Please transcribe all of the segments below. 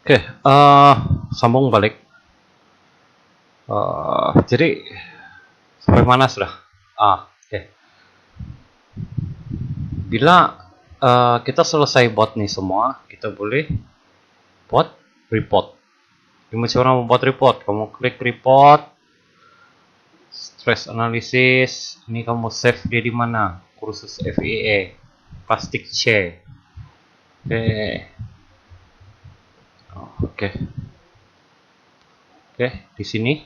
Oke, sambung balik. Jadi sampai mana sudah? Oke. Bila kita selesai buat nih semua, kita boleh buat report. Gimana cara membuat report? Kamu klik report, stress analysis. Ini kamu save dia di mana? Kursus FEA, plastic chair. Oke. Oke, di sini.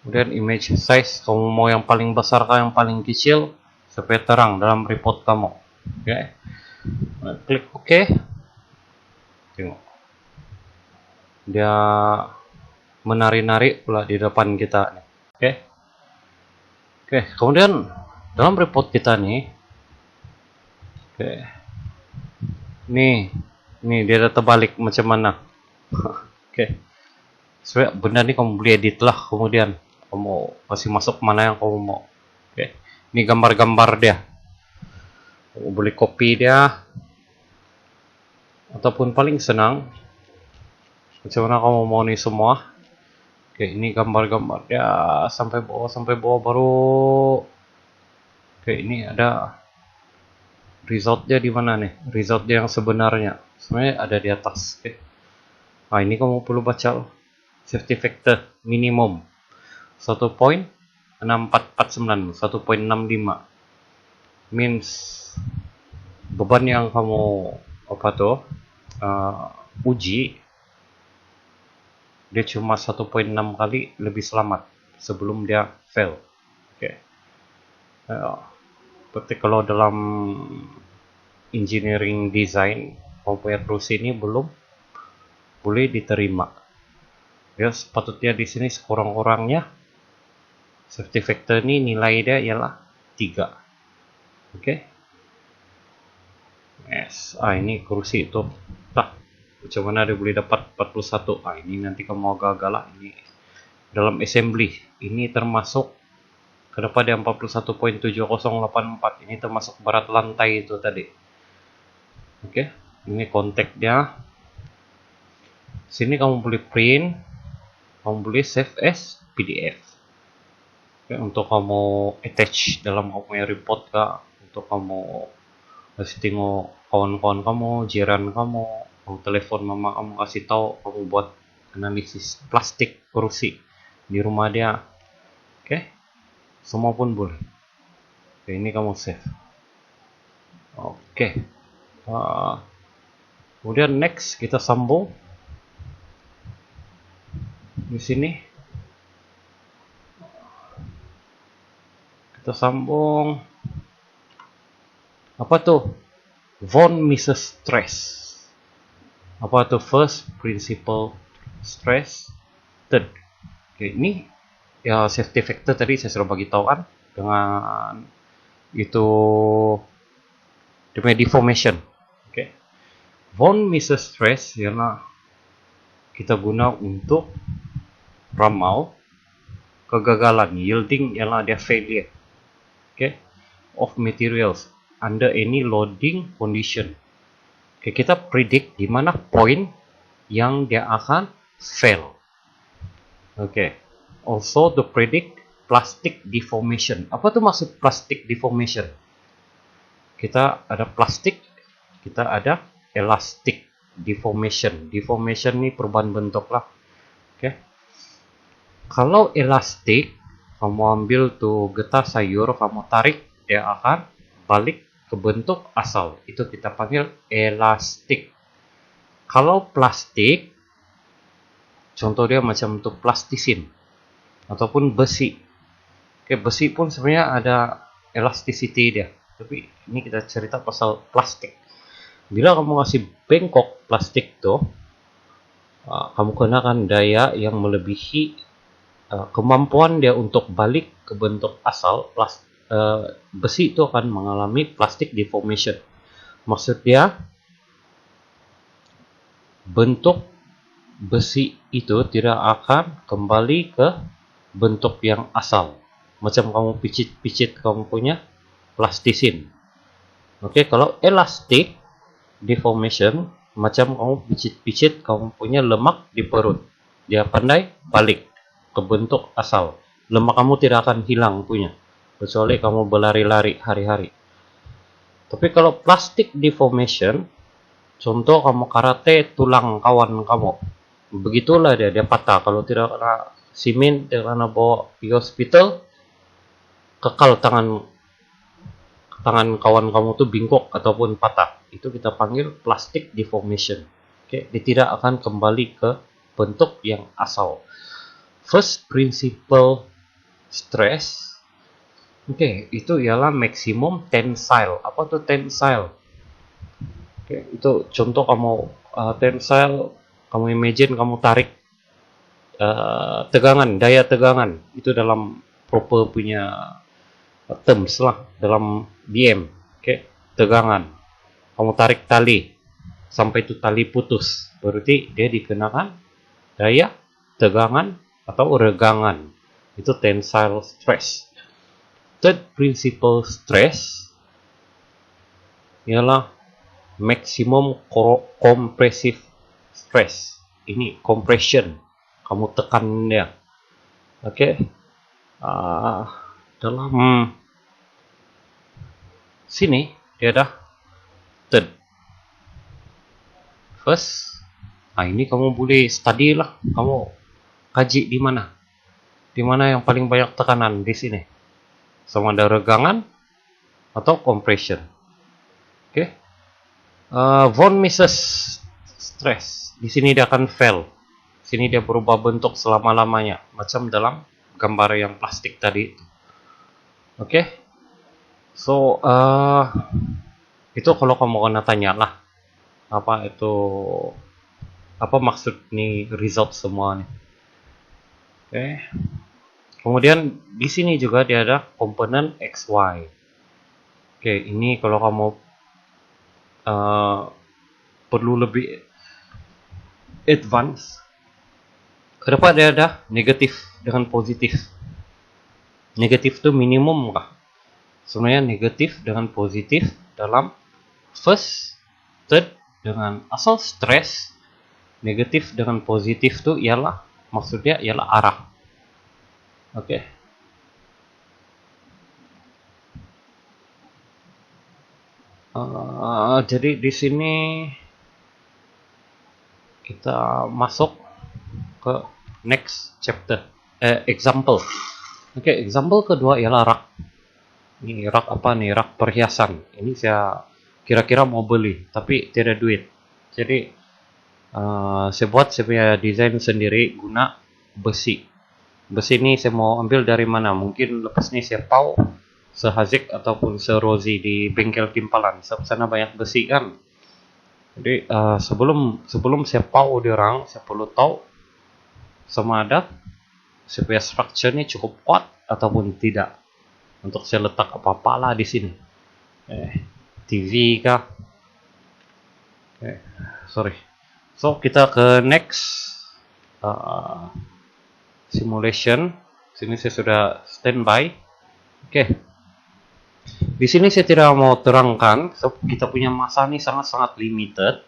Kemudian image size, kamu mau yang paling besar kah yang paling kecil supaya terang dalam report kamu. Oke. Klik OK. Tengok. Dia menari-nari pula di depan kita. Oke. Oke, kemudian dalam report kita nih. Oke. Nih dia ada terbalik macam mana. Oke. Supaya benda ini kamu boleh edit lah kemudian. Kamu kasih masuk mana yang kamu mau. Oke. Ini gambar-gambar dia. Kamu boleh copy dia. Ataupun paling senang, macam mana kamu mau nih semua. Oke, ini gambar-gambar ya sampai bawah baru. Oke, ini ada resultnya di mana nih? Resultnya yang sebenarnya sebenarnya ada di atas. Oke. Nah, ini kamu perlu baca safety factor minimum 1.6449, 1.65 means beban yang kamu uji dia cuma 1.6 kali lebih selamat sebelum dia fail. Oke. Berarti kalau dalam engineering design komputer terus ini belum boleh diterima. Ya, sepatutnya di sini sekurang-kurangnya safety factor ini nilai dia ialah 3. Oke. Yes. Ini kursi itu. Macam mana dia boleh dapat 41? Ini nanti kamu agak-agak lah. Ini dalam assembly. Ini termasuk kenapa dia 41.7084. Ini termasuk berat lantai itu tadi. Oke. Ini kontak dia. Sini kamu boleh print. Kamu boleh save as PDF. Oke, untuk kamu attach dalam kamu punya report kah? Untuk kamu kasih tengok kawan-kawan kamu, jiran kamu, kamu telepon mama kamu kasih tahu kamu buat analisis plastik kursi di rumah dia. Oke, semua pun boleh. Oke, ini kamu save. Oke. Kemudian next kita sambung di sini. Kita sambung. Apa tuh? Von Mises stress. Apa tuh? First principle stress. Third. Oke, ini ya safety factor tadi saya sudah bagi tahu kan dengan itu demi deformation. Oke. Von Mises stress ialah kita guna untuk ramal kegagalan, yielding ialah dia failure. Oke. Of materials under any loading condition. Oke, kita predict di mana point yang dia akan fail. Oke. Also to predict plastic deformation. Apa tuh maksud plastic deformation? Kita ada plastik, kita ada elastic deformation. Deformation ini perubahan bentuk lah. Oke. Kalau elastik, kamu ambil tuh getah sayur, kamu tarik, dia akan balik ke bentuk asal. Itu kita panggil elastik. Kalau plastik, contoh dia macam untuk plastisin ataupun besi. Oke, besi pun sebenarnya ada elasticity dia. Tapi ini kita cerita pasal plastik. Bila kamu kasih bengkok plastik tuh, kamu kenakan daya yang melebihi kemampuan dia untuk balik ke bentuk asal. Besi itu akan mengalami plastic deformation. Maksud dia bentuk besi itu tidak akan kembali ke bentuk yang asal. Macam kamu picit-picit kamu punya plastisin. Oke, kalau elastic deformation macam kamu picit-picit kamu punya lemak di perut. Dia pandai balik ke bentuk asal. Lemak kamu tidak akan hilang punya, kecuali kamu berlari-lari hari-hari. Tapi kalau plastic deformation, contoh kamu karate tulang kawan kamu, begitulah dia patah. Kalau tidak kena simen, tidak kena bawa di hospital, kekal tangan kawan kamu tuh bingkok ataupun patah. Itu kita panggil plastic deformation. Oke, dia tidak akan kembali ke bentuk yang asal. First principle stress, oke, itu ialah maksimum tensile. Apa tuh tensile? Oke, itu contoh kamu tensile, kamu imagine kamu tarik tegangan, daya tegangan itu dalam proper punya terms lah, dalam DM. Oke, tegangan. Kamu tarik tali sampai itu tali putus, berarti dia dikenakan daya tegangan atau regangan. Itu tensile stress. Third principle stress ialah maximum compressive stress. Ini compression, kamu tekan dia. Oke, dalam sini dia ada third. First, ini kamu boleh study lah, kamu kaji di mana yang paling banyak tekanan di sini, sama ada regangan atau compression. Oke. Von Mises stress, di sini dia akan fail. Sini dia berubah bentuk selama-lamanya, macam dalam gambar yang plastik tadi itu. Oke. So, itu kalau kamu kena tanya lah, apa maksud nih result semua nih. Oke. Kemudian di sini juga dia ada komponen XY. Oke, ini kalau kamu perlu lebih advance, ke depan dia ada negatif dengan positif. Negatif itu minimum kah? Sebenarnya negatif dengan positif dalam first, third dengan asal stress. Negatif dengan positif itu ialah, maksudnya ialah arah. Oke. Jadi di sini kita masuk ke next chapter, example. Oke, example kedua ialah rak. Ini rak apa nih? Rak perhiasan. Ini saya kira-kira mau beli, tapi tidak duit. Jadi saya buat saya punya desain sendiri guna besi. Besi ini saya mau ambil dari mana? Mungkin lepas ini saya pau sehazik ataupun serozi di bengkel timpalan. Sana banyak besi kan. Jadi sebelum saya pau diorang, saya perlu tahu sama ada saya punya structure ini cukup kuat ataupun tidak untuk saya letak apa-apa lah di sini. TV kah? Sorry. So kita ke next simulation. Sini saya sudah standby. Oke. Di sini saya tidak mau terangkan, so kita punya masa ini sangat-sangat limited.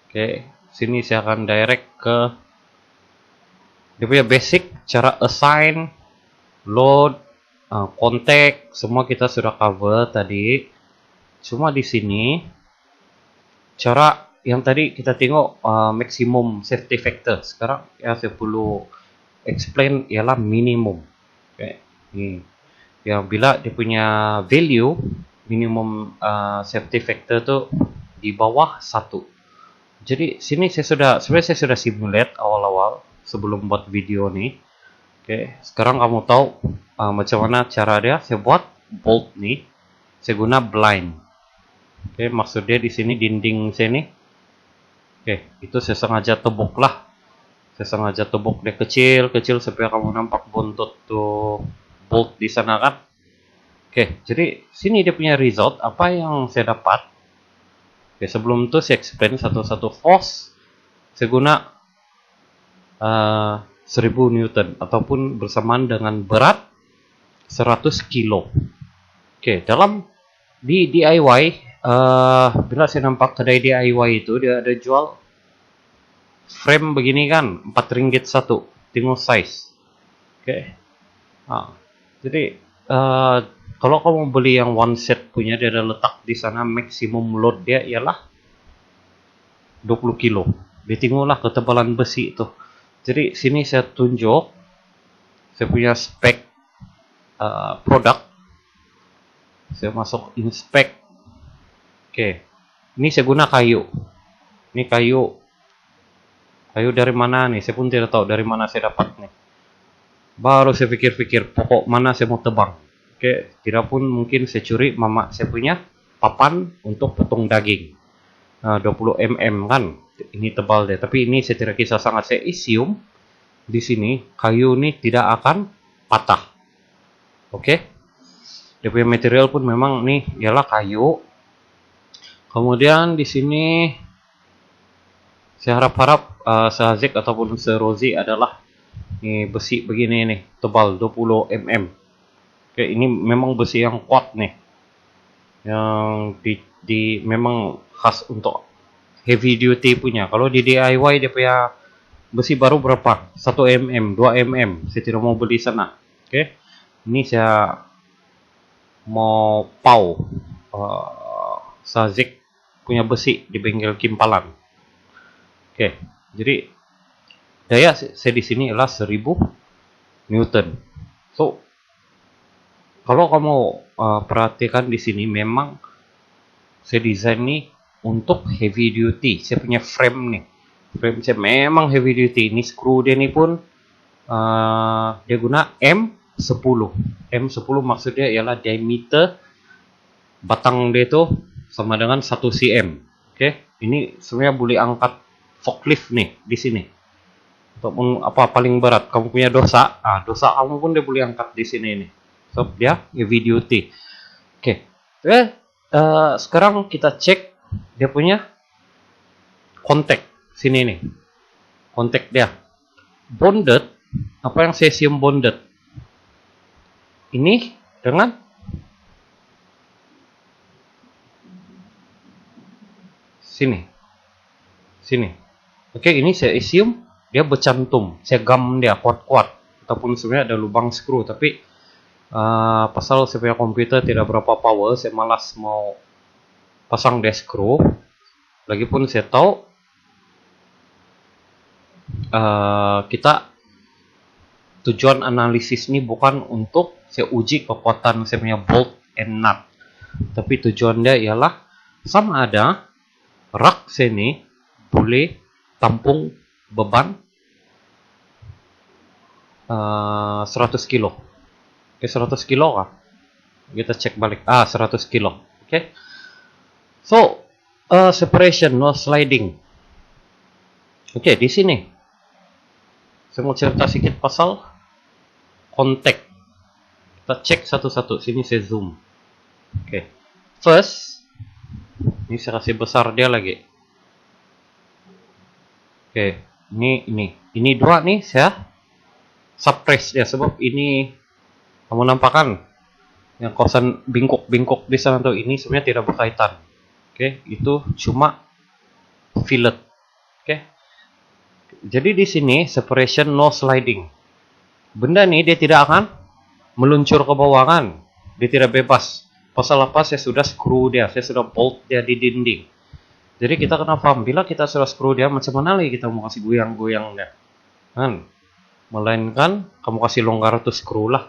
Oke, sini saya akan direct ke dia punya basic, cara assign, load, kontak, semua kita sudah cover tadi. Cuma di sini cara yang tadi kita tengok maximum safety factor. Sekarang ya saya perlu explain ialah minimum. Oke, ini. Ya, bila dia punya value minimum safety factor tu di bawah 1. Jadi sini sebenarnya saya sudah simulate awal-awal sebelum buat video ni. Oke, sekarang kamu tahu macam mana cara dia. Saya buat bolt ni, saya guna blind. Oke, maksud dia di sini dinding sini. Oke, itu saya sengaja tebuk lah. Saya sengaja tebuk dia kecil supaya kamu nampak buntut tuh bolt di sana kan. Oke, jadi sini dia punya result apa yang saya dapat. Oke, sebelum itu saya explain satu-satu force. Saya guna 1000 Newton ataupun bersamaan dengan berat 100 kilo. Oke, dalam di DIY bila saya nampak kedai DIY itu dia ada jual frame begini kan, 4 ringgit satu, tinggal size. Oke. Jadi kalau kamu beli yang one set punya, dia ada letak di sana maksimum load dia ialah 20 kilo. Ditinggallah ketebalan besi itu. Jadi sini saya tunjuk saya punya spek produk. Saya masuk inspect. Oke. Ini saya guna kayu. Ini kayu. Kayu dari mana nih? Saya pun tidak tahu dari mana saya dapat nih. Baru saya pikir-pikir pokok mana saya mau tebang. Oke, tidak pun mungkin saya curi mama saya punya papan untuk potong daging. 20 mm kan. Ini tebal deh, tapi ini saya tidak kisah sangat. Saya assume di sini kayu ini tidak akan patah. Oke. Dia punya material pun memang nih ialah kayu. Kemudian di sini saya harap-harap sehazik ataupun serozi adalah ini besi begini nih, tebal 20 mm. Oke, ini memang besi yang kuat nih. Yang memang khas untuk heavy duty punya. Kalau di DIY dia punya besi baru berapa? 1 mm, 2 mm. Saya tidak mau beli sana. Oke. Ini saya mau pau Sazik punya besi di bengkel Kimpalan. Oke, jadi daya saya di sini adalah 1000 Newton. So, kalau kamu perhatikan di sini memang saya desain nih untuk heavy duty. Saya punya frame nih. Frame saya memang heavy duty. Ini screw dia nih pun dia guna M10. M10 maksudnya ialah diameter batang dia itu sama dengan 1 cm. Oke, ini sebenarnya boleh angkat forklift nih di sini. Ataupun apa paling berat kamu punya dosa, dosa kamu pun dia boleh angkat di sini nih. So dia heavy duty. Oke. Sekarang kita cek dia punya kontak sini nih. Kontak dia bonded. Apa yang saya sium bonded? Ini dengan sini. Oke, ini saya assume dia bercantum. Saya gam dia kuat-kuat. Ataupun sebenarnya ada lubang screw, tapi pasal saya punya komputer tidak berapa power, saya malas mau pasang dia screw. Lagipun saya tahu kita tujuan analisis ini bukan untuk saya uji kekuatan saya punya bolt and nut, tapi tujuan dia ialah sama ada rak sini boleh tampung beban 100 kilo. Oke, 100 kilo kah? Kita cek balik. 100 kilo. Oke. So, separation, no sliding. Oke, di sini saya mau cerita sedikit pasal kontak. Kita cek satu-satu. Sini saya zoom. Oke. First, ini saya kasih besar dia lagi. Oke, ini dua nih saya suppress ya, sebab ini kamu nampakkan yang kawasan bingkok di sana tuh, ini sebenarnya tidak berkaitan. Oke, itu cuma fillet. Oke. Jadi di sini separation no sliding. Benda nih dia tidak akan meluncur ke bawah kan. Dia tidak bebas. Pasal apa? Saya sudah screw dia, saya sudah bolt dia di dinding. Jadi kita kena paham, bila kita sudah screw dia, macam mana lagi kita mau kasih goyang-goyang dia, kan? Melainkan kamu kasih longgar tuh screw lah.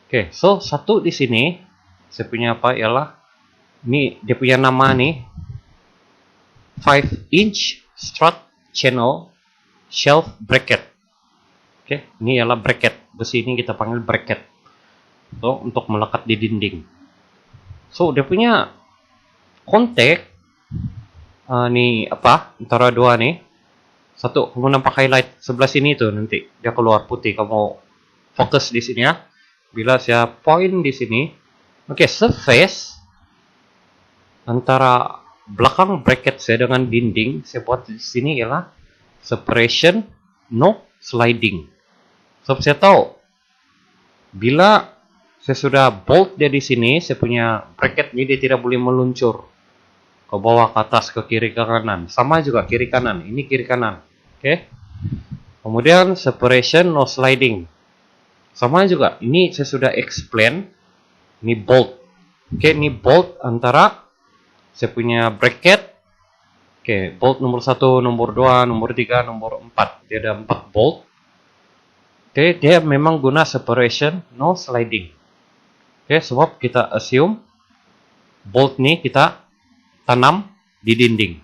Oke, so satu di sini saya punya apa ialah ini dia punya nama nih 5-inch strut channel shelf bracket. Oke, ini ialah bracket besi, ini kita panggil bracket. So, untuk melekat di dinding. So dia punya kontak nih apa antara dua nih. Satu kamu nampak highlight sebelah sini tuh, nanti dia keluar putih, kamu fokus di sini ya. Bila saya point di sini, oke, surface antara belakang bracket saya dengan dinding saya buat di sini ialah separation no sliding. So saya tahu bila saya sudah bolt dia di sini, saya punya bracket ini dia tidak boleh meluncur. ke bawah, ke atas, ke kiri, ke kanan. Sama juga kiri kanan. Ini kiri kanan. Oke. Kemudian separation, no sliding. Sama juga. Ini saya sudah explain. Ini bolt. Oke, ini bolt antara saya punya bracket. Oke, bolt nomor 1, nomor 2, nomor 3, nomor 4. Dia ada 4 bolt. Oke, dia memang guna separation, no sliding. Oke, sebab kita assume bolt nih kita tanam di dinding.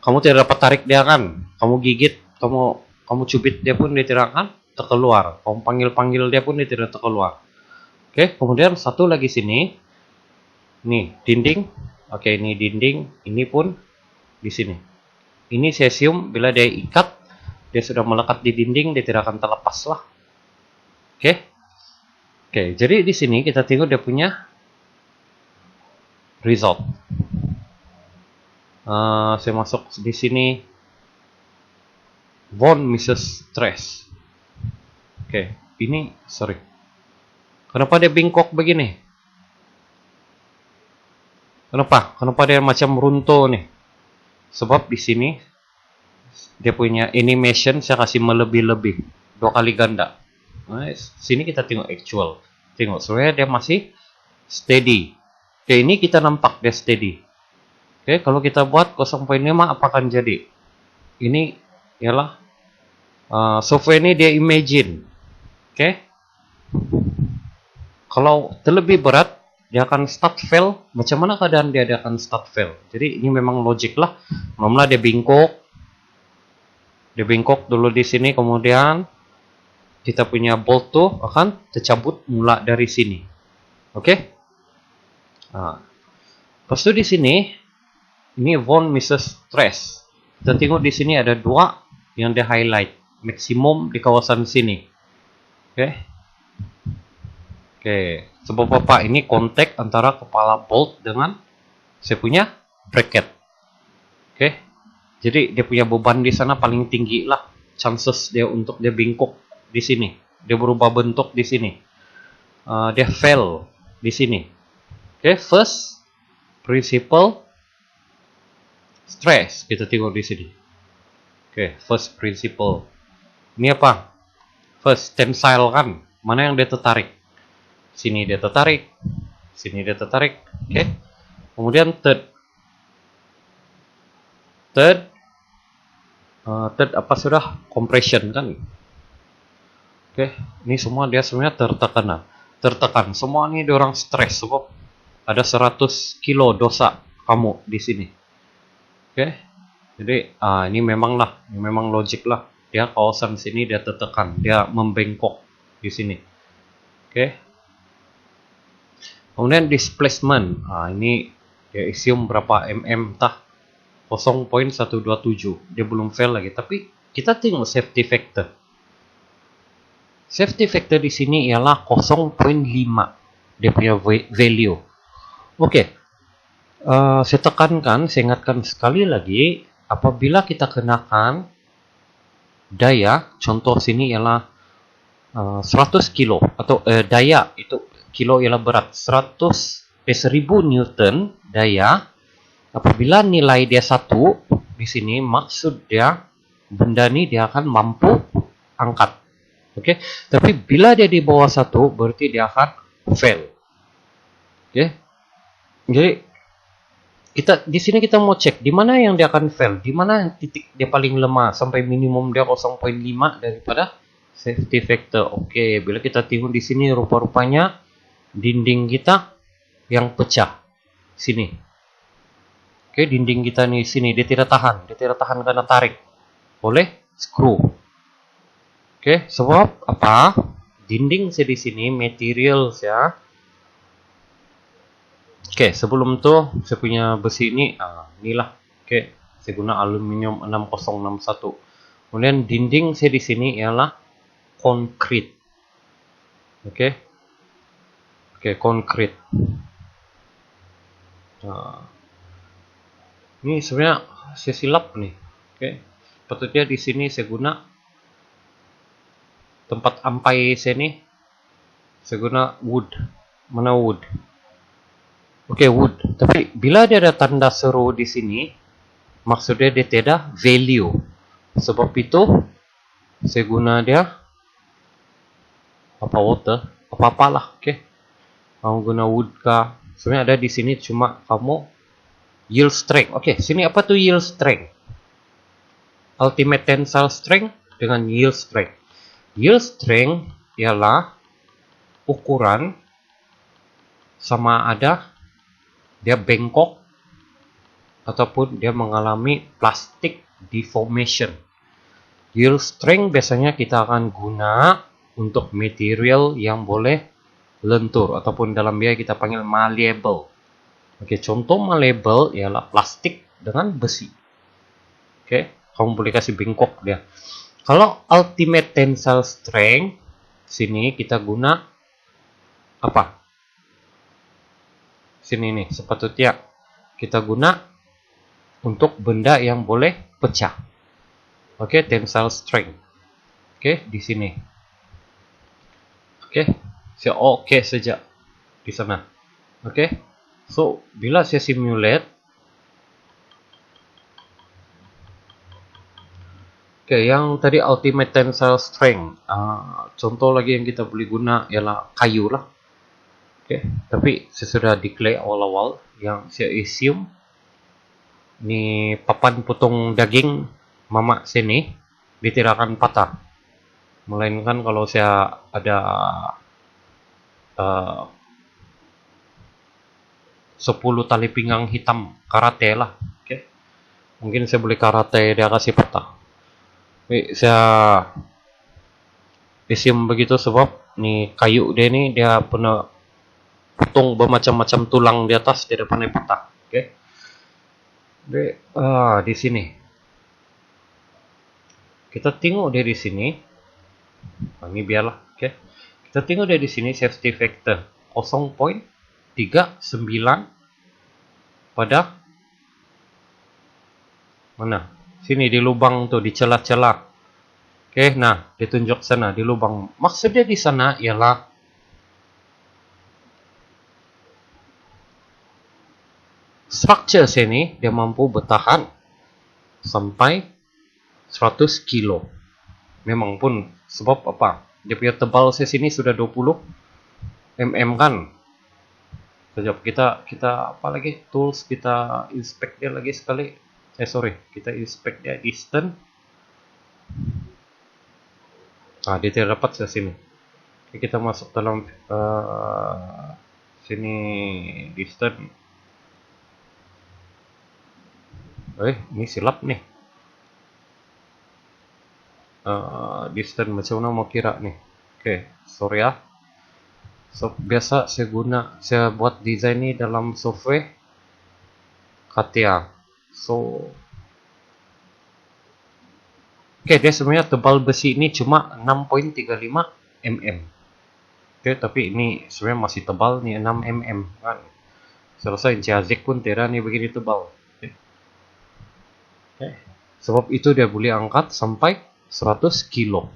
Kamu tidak dapat tarik dia kan? Kamu gigit, kamu cubit dia pun dia tidak akan terkeluar. Kamu panggil dia pun dia tidak terkeluar. Oke, kemudian satu lagi sini. Nih, dinding. Oke, ini dinding, ini pun di sini. Ini saya assume bila dia ikat, dia sudah melekat di dinding, dia tidak akan terlepas lah. Oke. Oke, jadi di sini kita tengok dia punya result. Saya masuk di sini von Mises stress. Oke, ini sorry. Kenapa dia bengkok begini? Kenapa? Kenapa dia macam runtuh nih? Sebab di sini dia punya animation saya kasih melebih-lebih 2 kali ganda. Nah, sini kita tengok actual. Tengok, sebenarnya dia masih steady. Oke, ini kita nampak dia steady. Oke, kalau kita buat 0.5 apa akan jadi? Ini ialah software ini dia imagine. Oke. Kalau terlebih berat, dia akan start fail. Macam mana keadaan dia akan start fail? Jadi ini memang logik lah. Mula dia bengkok. Dia bengkok dulu di sini, kemudian kita punya bolt tuh akan tercabut mula dari sini. Oke? Nah, lepas itu di sini ini von Mises stress. Kita tengok di sini ada 2 yang dia highlight, maksimum di kawasan sini. Oke? Oke, sebab apa? Ini kontak antara kepala bolt dengan saya punya bracket. Oke, jadi dia punya beban di sana paling tinggi lah. Chances dia untuk dia bengkok di sini, dia berubah bentuk di sini, dia fail di sini. Oke, first principle stress kita tengok di sini. Oke, first principle. Ini apa? First tensile kan? Mana yang dia tertarik? Sini dia tertarik, sini dia tertarik. Oke. Kemudian third apa sudah compression kan? Oke. Ini semua dia sebenarnya tertekan. Semua ini orang stres sebab ada 100 kilo dosa kamu di sini. Oke. Jadi ini memang logik lah. Dia kawasan sini dia tertekan, dia membengkok di sini. Oke. Kemudian displacement, ini ya assume berapa mm tah 0.127, dia belum fail lagi. Tapi kita tengok safety factor. Safety factor di sini ialah 0.5 dia punya value. Oke, saya tekankan, saya ingatkan sekali lagi, apabila kita kenakan daya, contoh sini ialah 100 kilo atau daya itu. Kilo ialah berat 1000 Newton daya. Apabila nilai dia 1 di sini, maksud dia benda ini dia akan mampu angkat. Oke, tapi bila dia di bawah 1 berarti dia akan fail. Oke. Jadi kita di sini kita mau cek di mana yang dia akan fail, di mana titik dia paling lemah sampai minimum dia 0.5 daripada safety factor. Oke, bila kita tengok di sini rupa-rupanya dinding kita yang pecah sini. Oke, dinding kita nih sini dia tidak tahan karena tarik oleh screw. Oke, sebab apa? Dinding saya di sini material ya. Oke, sebelum tuh saya punya besi ini, inilah. Oke, saya guna aluminium 6061. Kemudian dinding saya di sini ialah konkrit. Oke. Oke, konkret. Nah, ini sebenarnya saya silap nih. Oke, sepatutnya di sini saya guna tempat ampai saya nih. Saya guna wood. Mana wood? Oke, wood. Tapi bila dia ada tanda seru di sini, maksudnya dia tidak value. Sebab itu saya guna dia apa water, apa-apalah, oke. Kamu guna wood kah? Sebenarnya ada di sini cuma kamu yield strength. Oke, sini apa tuh yield strength? Ultimate tensile strength dengan yield strength. Yield strength ialah ukuran sama ada dia bengkok ataupun dia mengalami plastic deformation. Yield strength biasanya kita akan guna untuk material yang boleh lentur ataupun dalam biaya kita panggil malleable. Oke, contoh malleable ialah plastik dengan besi. Oke, kamu boleh kasih bengkok dia. Kalau ultimate tensile strength, sini kita guna apa? Sini nih, sepatutnya kita guna untuk benda yang boleh pecah. Oke, tensile strength. Oke, di sini. Oke, saya oke saja di sana. Oke, so bila saya simulate, oke, yang tadi ultimate tensile strength, contoh lagi yang kita boleh guna ialah kayu lah. Oke, tapi saya sudah declare awal-awal yang saya assume ni papan potong daging mama sini dia tidak akan patah, melainkan kalau saya ada 10 tali pinggang hitam karate lah, oke. Mungkin saya boleh karate dia kasih patah. Oke, saya assume begitu sebab ni kayu dia ni dia pernah potong bermacam-macam tulang di atas, dia pernah patah, oke. Di sini kita tengok dia di sini. Ini biarlah, oke. Kita tengok dia di sini safety factor 0.39 pada mana? Sini di lubang tuh, di celah-celah. Oke, nah ditunjuk sana di lubang. Maksudnya di sana ialah structure sini dia mampu bertahan sampai 100 kilo. Memang pun sebab apa? Dia punya tebal saya sini sudah 20 mm kan. Sekejap kita apa lagi? Tools kita inspect dia lagi sekali. Kita inspect dia distance. Dia tidak dapat saya sini. Oke, kita masuk dalam sini distance. Ini silap nih. Distance macam mana mau kira nih? Oke, sorry ya. So, biasa saya buat desain ini dalam software CATIA. So, oke, dia sebenarnya tebal besi ini cuma 6.35 mm. Oke, tapi ini sebenarnya masih tebal nih 6 mm kan. Saya rasa Inci pun tidak nih begini tebal. Oke. Sebab itu dia boleh angkat sampai 100 kilo.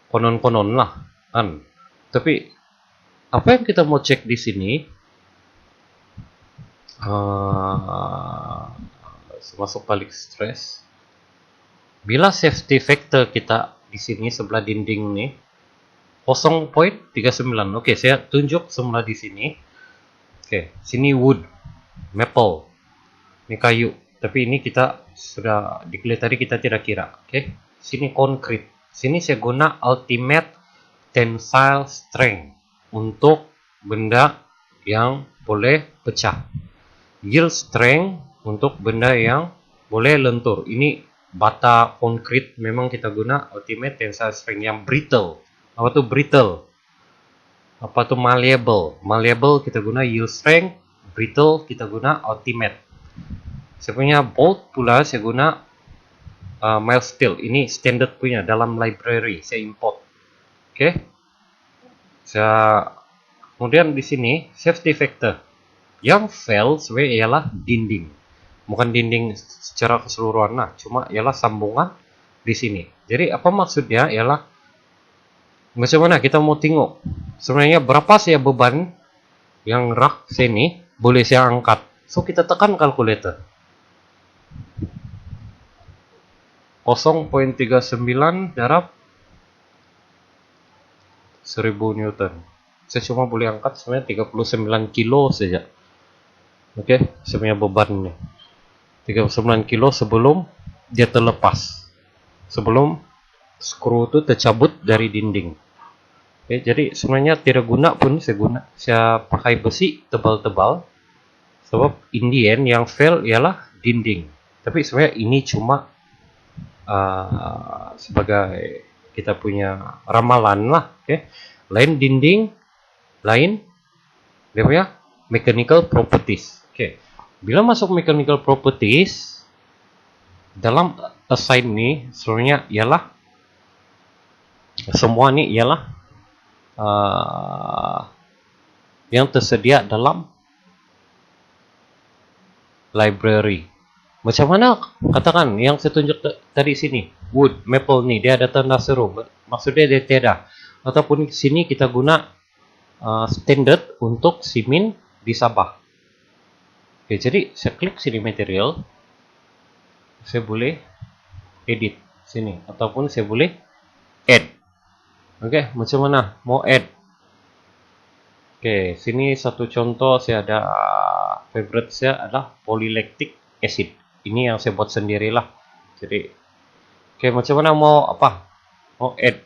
Konon-konon lah kan. Tapi apa yang kita mau cek di sini? Masuk balik stress. Bila safety factor kita di sini sebelah dinding nih 0.39. Oke, saya tunjuk semula di sini. Oke, sini wood, maple. Ini kayu. Tapi ini kita sudah declare tadi kita tidak kira. Oke, sini concrete. Sini saya guna ultimate tensile strength untuk benda yang boleh pecah. Yield strength untuk benda yang boleh lentur. Ini bata konkrit memang kita guna ultimate tensile strength yang brittle. Apa tuh brittle? Apa tuh malleable? Malleable kita guna yield strength, brittle kita guna ultimate. Saya punya bolt pula saya guna mild steel. Ini standard punya dalam library saya import. Oke. Kemudian di sini safety factor. Yang fail sebenarnya ialah dinding. Bukan dinding secara keseluruhan lah, cuma ialah sambungan di sini. Jadi apa maksudnya ialah macam mana kita mau tengok sebenarnya berapa saya beban Yang rak sini boleh saya angkat. So kita tekan kalkulator. 0,39 darab 1000 Newton. Saya cuma boleh angkat sebenarnya 39 kilo saja. Oke, saya punya beban nih. 39 kilo sebelum dia terlepas. Sebelum skru itu tercabut dari dinding. Oke, jadi sebenarnya tidak guna pun saya pakai besi tebal-tebal. Sebab in the end yang fail ialah dinding. Tapi sebenarnya ini cuma sebagai kita punya ramalan lah, okay? Lain dinding, lain dia punya mechanical properties. Okay. Bila masuk mechanical properties dalam assign ini sebenarnya ialah semua ini ialah yang tersedia dalam library. Macam mana katakan yang saya tunjuk tadi sini, wood, maple nih, dia ada tanda seru. Maksudnya dia tiada. Ataupun sini kita guna standard untuk simin di Sabah. Oke, jadi saya klik sini material, saya boleh edit sini, ataupun saya boleh add. Oke, macam mana mau add? Oke, sini satu contoh saya ada favorite saya adalah polylactic acid. Ini yang saya buat sendirilah. Jadi, oke, macam mana mau apa? Mau add?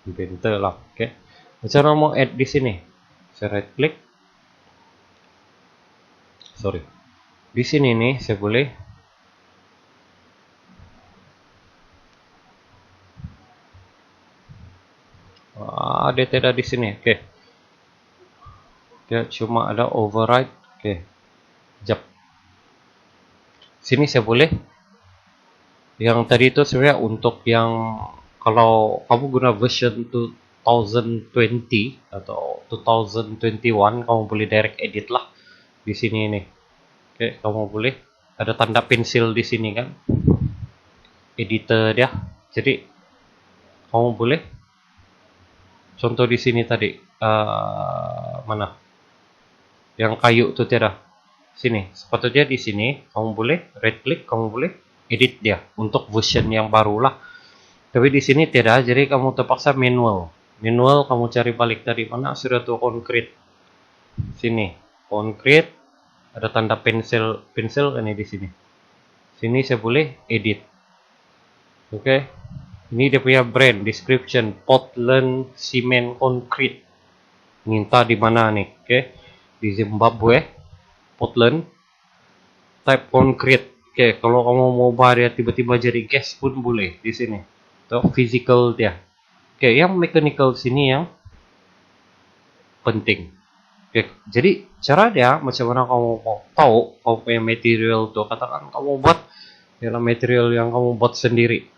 Inventor lah. Oke, macam mana mau add di sini? Saya right click. Sorry. Di sini nih saya boleh dia tidak di sini. Oke. Dia cuma ada override. Oke. Jap. Sini saya boleh. Yang tadi itu sebenarnya untuk yang kalau kamu guna version 2020 atau 2021 kamu boleh direct edit lah di sini nih. Oke, kamu boleh ada tanda pensil di sini kan. Editor dia. Jadi kamu boleh contoh di sini tadi mana? Yang kayu itu tiada. Sini, sepatutnya di sini kamu boleh right click, kamu boleh edit dia untuk version yang baru lah. Tapi di sini tidak, jadi kamu terpaksa manual. Manual kamu cari balik dari mana sudah tuh concrete. Sini, concrete ada tanda pensil kan di sini. Sini saya boleh edit. Oke. Ini dia punya brand description Portland Cement Concrete. Minta di mana nih? Oke. Di Zimbabwe. Portland type concrete. Oke, kalau kamu mau dia tiba-tiba jadi gas pun boleh di sini. Itu physical dia. Oke, yang mechanical sini yang penting. Oke, jadi cara dia macam mana kamu mau tahu kamu punya material tuh, katakan kamu buat ialah material yang kamu buat sendiri.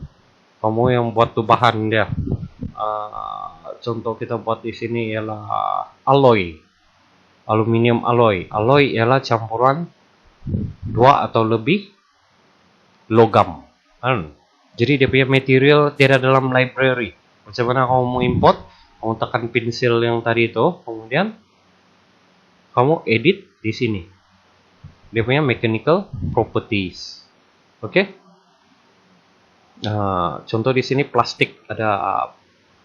Kamu yang buat tuh bahan dia. Contoh kita buat di sini ialah alloy. Aluminium alloy. Alloy ialah campuran 2 atau lebih logam. Jadi dia punya material tidak dalam library. Macam mana kamu mau import? Kamu tekan pensil yang tadi itu, kemudian kamu edit di sini. Dia punya mechanical properties. Oke? Contoh di sini plastik, ada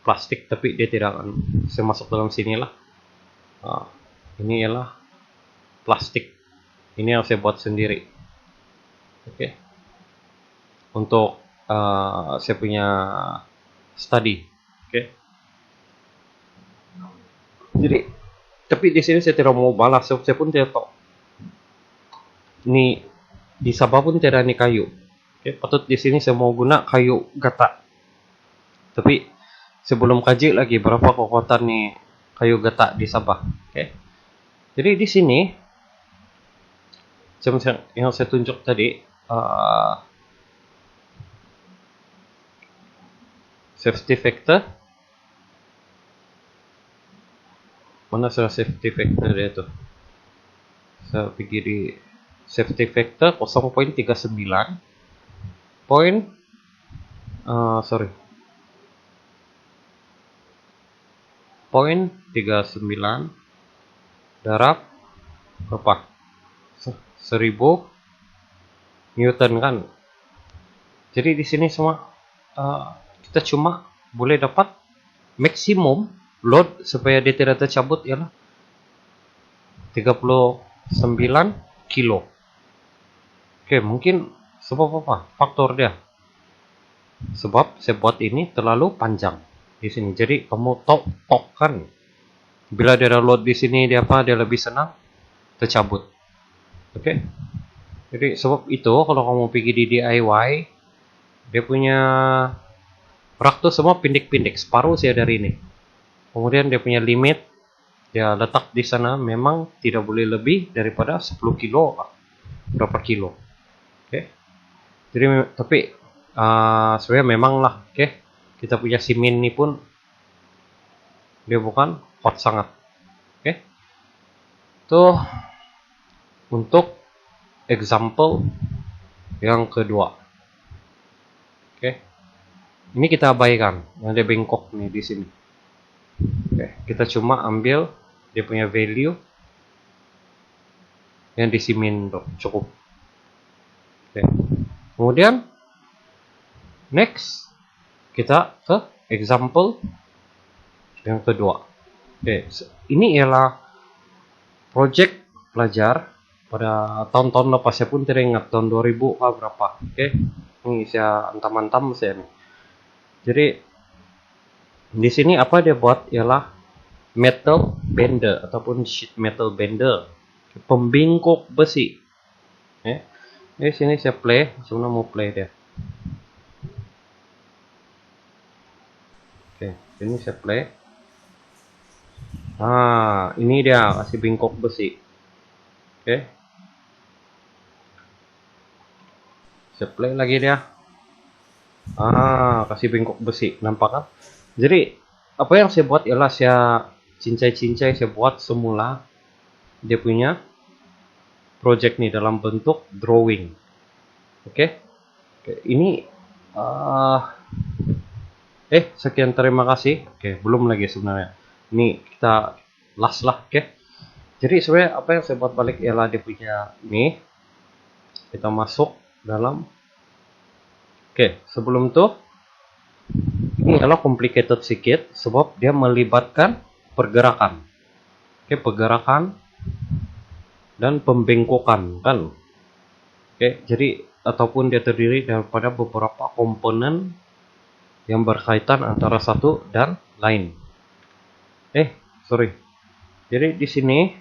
plastik tapi dia tidak akan saya masuk dalam sini lah. Ini ialah plastik. Ini yang saya buat sendiri. Oke. Untuk saya punya study. Oke. Jadi, tapi di sini saya tidak mau balas. Saya pun tidak tahu. Ini di Sabah pun tidak ada kayu. Oke. Patut di sini saya mau guna kayu gata. Tapi sebelum kaji lagi berapa kekuatan nih kayu gata di Sabah. Oke. Jadi di sini yang saya tunjuk tadi safety factor, mana sudah safety factor dia tuh? Saya pergi di safety factor 0.39 sorry 0,39 darab berapa? 1000 Newton kan. Jadi di sini semua kita cuma boleh dapat maksimum load supaya dia tidak tercabut ialah 39 kilo. Oke, mungkin sebab apa? Faktor dia. Sebab saya buat ini terlalu panjang di sini. Jadi kamu tok kan. Bila dia ada load di sini, dia lebih senang tercabut. Oke. Jadi sebab itu kalau kamu pergi di DIY, dia punya rak tuh semua pendek-pendek, separuh saya dari ini. Kemudian dia punya limit, dia letak di sana memang tidak boleh lebih daripada 10 kilo, berapa kilo. Oke. Jadi tapi sebenarnya memang lah, oke. Kita punya simin ini pun dia bukan hot sangat. Oke. Tuh untuk example yang kedua. Oke. Ini kita abaikan yang dia bengkok nih di sini. Oke, kita cuma ambil dia punya value yang di simin tuh, cukup. Oke. Kemudian next kita ke example yang kedua. Oke, ini ialah project pelajar pada tahun-tahun lepas. Saya pun tidak ingat tahun 2000 berapa. Oke, ini saya antam-antam saya nih. Jadi di sini apa dia buat ialah metal bender ataupun sheet metal bender, pembengkok besi. Di sini saya play, sebenarnya mau play dia. Oke, ini saya play. Ini dia kasih bengkok besi. Oke. Saya play lagi dia. Kasih bengkok besi, nampak kan? Jadi apa yang saya buat ialah saya cincai-cincai, saya buat semula dia punya project nih dalam bentuk drawing. Oke. Ini sekian, terima kasih. Oke, belum lagi sebenarnya. Ini kita last lah, oke. Jadi sebenarnya apa yang saya buat balik ialah dia punya ini. Kita masuk dalam. Oke, sebelum itu ini adalah complicated sedikit sebab dia melibatkan pergerakan. Oke, pergerakan dan pembengkokan kan. Oke, jadi ataupun dia terdiri daripada beberapa komponen yang berkaitan antara satu dan lain. Sorry. Jadi di sini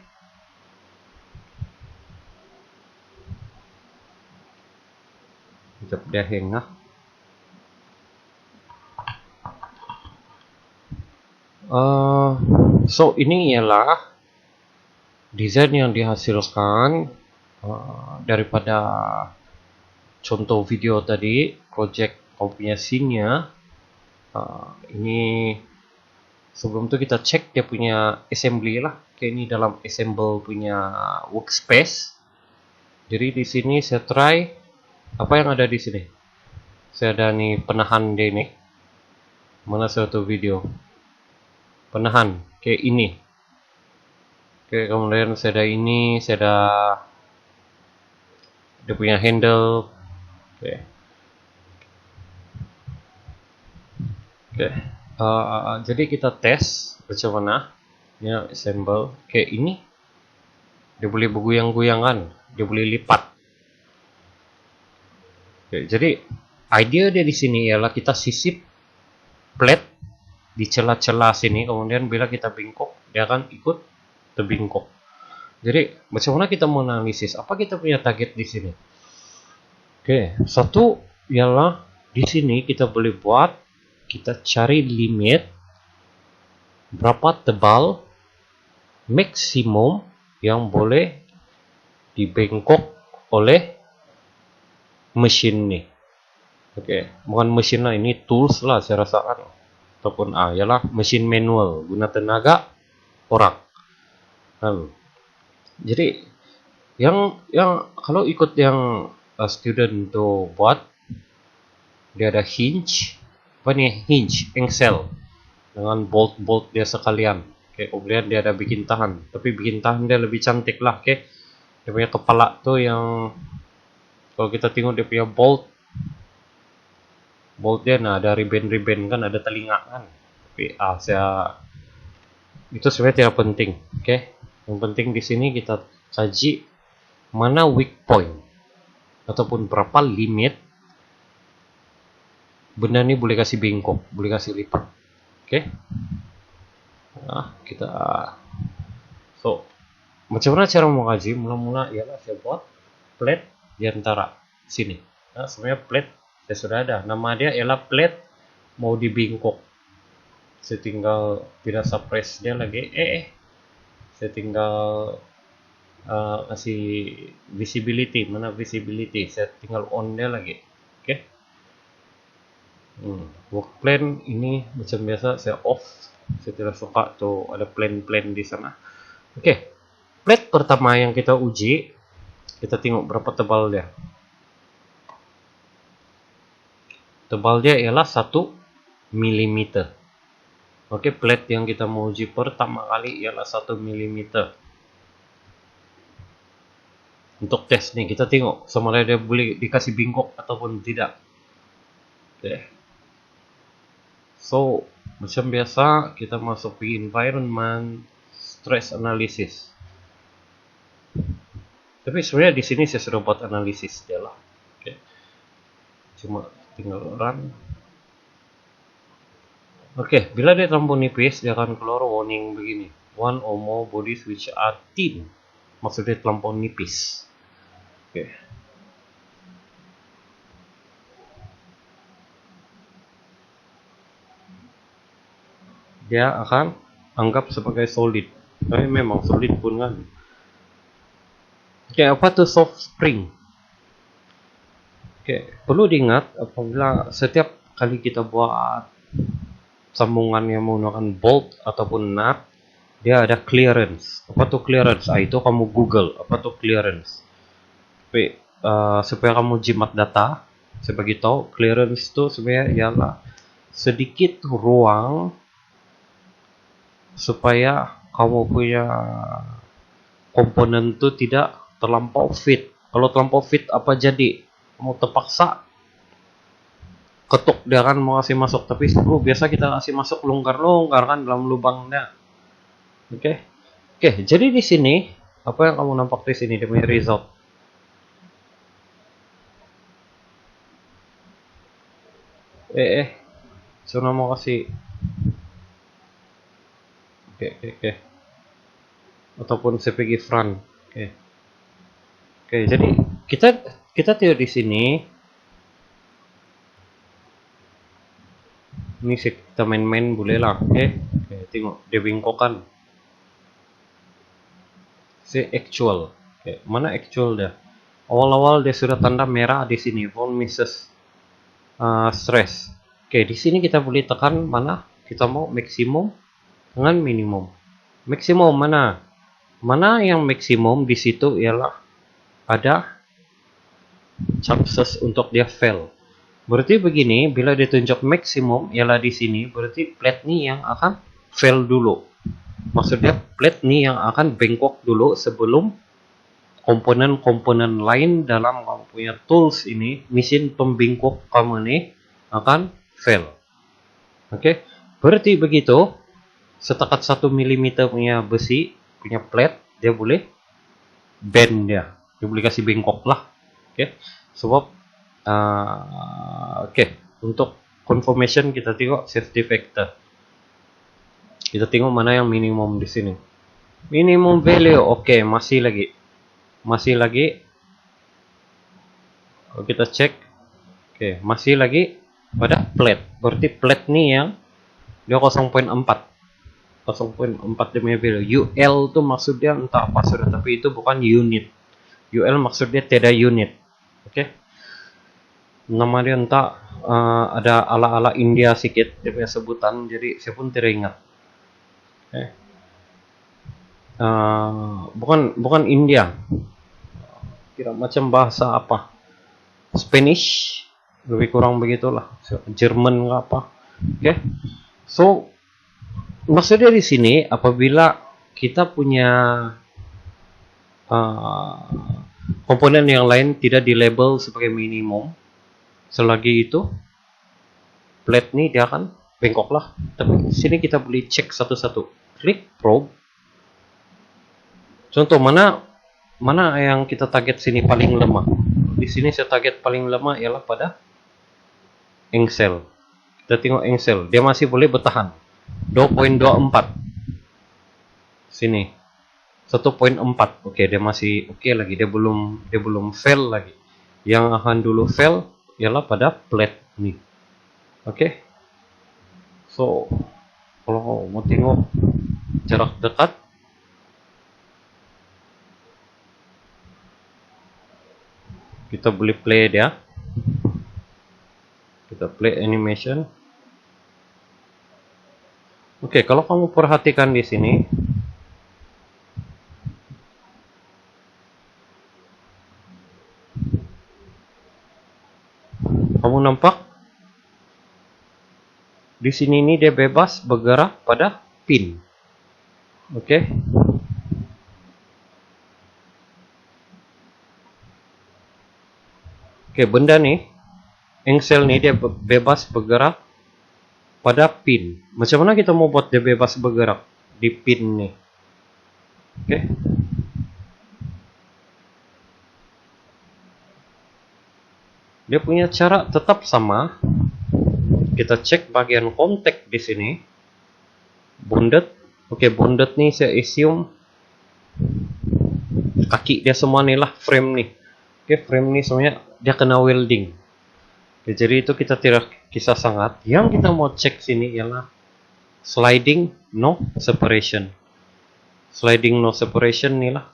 dia hang. So ini ialah desain yang dihasilkan daripada contoh video tadi, project punya scene-nya. Ini sebelum itu kita cek dia punya assembly lah. Kayak ini dalam assemble punya workspace. Jadi di sini saya try apa yang ada di sini. Saya ada nih penahan dia nih. Mana satu video penahan kayak ini. Oke, kemudian saya ada ini, saya ada dia punya handle. Oke. Jadi kita tes bagaimana ya assemble kayak ini. Dia boleh bergoyang-goyangan, dia boleh lipat. Oke, jadi idea dia di sini ialah kita sisip plate di celah-celah sini, kemudian bila kita bengkok dia akan ikut terbengkok. Jadi bagaimana kita menganalisis apa kita punya target di sini? Oke, satu ialah di sini kita boleh buat, kita cari limit berapa tebal maksimum yang boleh dibengkok oleh mesin nih. Oke, bukan mesin lah, ini tools lah saya rasakan. Ataupun ialah mesin manual guna tenaga orang. Jadi yang kalau ikut yang student tuh buat, dia ada hinge, apa nih hinge, engsel. dengan bolt dia sekalian. Oke, kemudian dia ada bikin tahan, tapi bikin tahan dia lebih cantik lah. Oke, dia punya kepala tuh yang kalau kita tengok dia punya bolt dia, nah ada ribbon kan, ada telinga kan. Tapi itu sebenarnya tidak penting. Oke, yang penting di sini kita kaji mana weak point ataupun berapa limit benda ini boleh kasih bengkok, boleh kasih lipat. Oke, nah kita macam mana cara mau kaji? Mula-mula ialah saya buat plate di antara sini. Nah, sebenarnya plate saya sudah ada. Nama dia ialah plate mau dibengkok. Saya tinggal tidak suppress dia lagi. Saya tinggal kasih visibility. Mana visibility? Saya tinggal on dia lagi. Oke. Work plane ini macam biasa saya off. Saya tidak suka tuh ada plane di sana. Oke. Plate pertama yang kita uji, kita tengok berapa tebal dia. Tebal dia ialah 1 mm. Oke, plate yang kita mau uji pertama kali ialah 1 mm. Untuk tes nih, kita tengok sama dia boleh dikasih bengkok ataupun tidak. Oke. So, macam biasa kita masuk ke environment stress analysis. Tapi sebenarnya di sini saya sudah buat analisis dia lah. Oke. Cuma tinggal run. Oke, bila dia terlampau nipis, dia akan keluar warning begini. One or more bodies which are thin. Maksudnya terlampau nipis. Oke. Dia akan anggap sebagai solid. Tapi memang solid pun kan. Oke, apa tuh soft spring? Oke, perlu diingat apabila setiap kali kita buat sambungan yang menggunakan bolt ataupun nut, dia ada clearance. Apa tuh clearance? Itu kamu Google apa tuh clearance. Tapi supaya kamu jimat data, saya bagi tahu clearance itu sebenarnya ialah sedikit ruang supaya kamu punya komponen itu tidak terlampau fit. Kalau terlampau fit apa jadi? Kamu terpaksa ketuk dia kan mau kasih masuk, tapi biasa kita kasih masuk longgar kan dalam lubangnya. Oke. Jadi di sini apa yang kamu nampak di sini dia punya result. Saya mau kasih. Oke. Ataupun CPG front. Oke, jadi kita lihat di sini. Ini kita main-main boleh lah. Oke, tengok dia bengkokan. Actual. Mana actual dia? Awal-awal dia sudah tanda merah di sini. Von Mises stress. Di sini kita boleh tekan mana kita mau maksimum dengan minimum. Maksimum mana? Mana yang maksimum di situ ialah ada chances untuk dia fail. Berarti begini, bila ditunjuk maksimum ialah di sini, berarti plate ini yang akan fail dulu. Maksudnya plate ini yang akan bengkok dulu sebelum komponen-komponen lain dalam kamu punya tools ini, mesin pembengkok kamu ini akan fail. Oke, berarti begitu. Setakat 1 mm punya besi, punya plate, dia boleh bend dia boleh kasih bengkok lah. Sebab untuk confirmation kita tengok safety factor. Kita tengok mana yang minimum di sini. Minimum value, masih lagi. Kalau kita cek, masih lagi pada plate. Berarti plate nih yang dia 0.4 dia punya value. UL itu maksudnya entah apa sudah, tapi itu bukan unit. UL maksudnya tidak unit. Nama dia entah ada ala-ala India sedikit dia punya sebutan, jadi saya pun tidak ingat. Bukan India, kira macam bahasa apa, Spanish lebih kurang begitulah, Jerman nggak apa. So Maksudnya di sini apabila kita punya komponen yang lain tidak di label sebagai minimum, selagi itu plate ini dia akan bengkok lah. Tapi di sini kita boleh cek satu-satu. Klik probe. Contoh mana yang kita target sini paling lemah. Di sini saya target paling lemah ialah pada engsel. Kita tengok engsel, dia masih boleh bertahan. 2.24. Sini. 1.4. Oke, dia masih oke lagi. Dia belum fail lagi. Yang akan dulu fail ialah pada plate ini. Oke. So, kalau mau tengok jarak dekat, kita boleh play dia. Kita play animation. Oke, kalau kamu perhatikan di sini, kamu nampak di sini ini dia bebas bergerak pada pin. Oke. Oke, benda nih, engsel nih dia bebas bergerak pada pin. Macam mana kita mau buat dia bebas bergerak di pin nih? Oke. Dia punya cara tetap sama. Kita cek bagian kontak di sini. Bonded. Oke, bonded nih saya assume kaki dia semua nih lah frame nih. Oke, frame nih semuanya dia kena welding. Oke, jadi itu kita tidak kisah sangat. Yang kita mau cek sini ialah sliding no separation. Sliding no separation nih lah.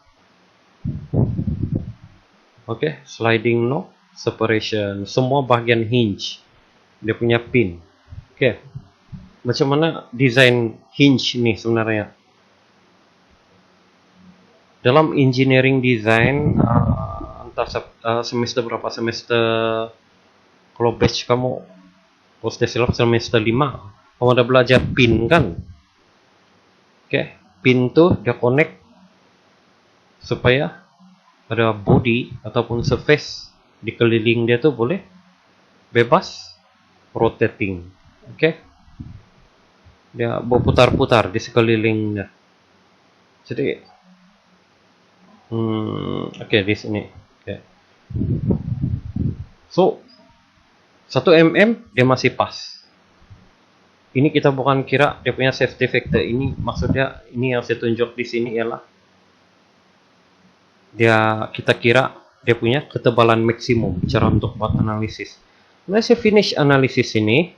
Oke, sliding no separation. Semua bagian hinge. Dia punya pin. Oke. Macam mana desain hinge ini sebenarnya? Dalam engineering design, entah semester berapa, semester kalau batch kamu post silap semester 5, kamu ada belajar pin kan? Oke, pin tuh dia connect supaya ada body ataupun surface di keliling dia tuh boleh bebas rotating. Oke. Dia berputar-putar di sekelilingnya. Jadi oke, di sini. Oke. So 1 mm dia masih pas. Ini kita bukan kira dia punya safety factor. Ini maksudnya ini yang saya tunjuk di sini ialah kita kira dia punya ketebalan maksimum cara untuk buat analisis. Nah, saya finish analisis ini,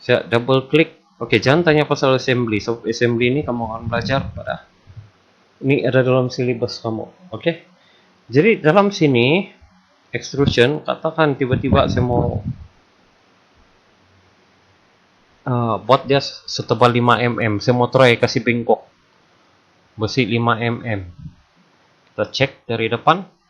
saya double klik. Oke, jangan tanya pasal assembly. So, assembly ini kamu akan belajar pada ini ada dalam silibus kamu. Oke. Jadi dalam sini extrusion, katakan tiba-tiba saya mau buat dia setebal 5 mm. Saya mau try kasih bengkok besi 5 mm. Kita cek dari depan.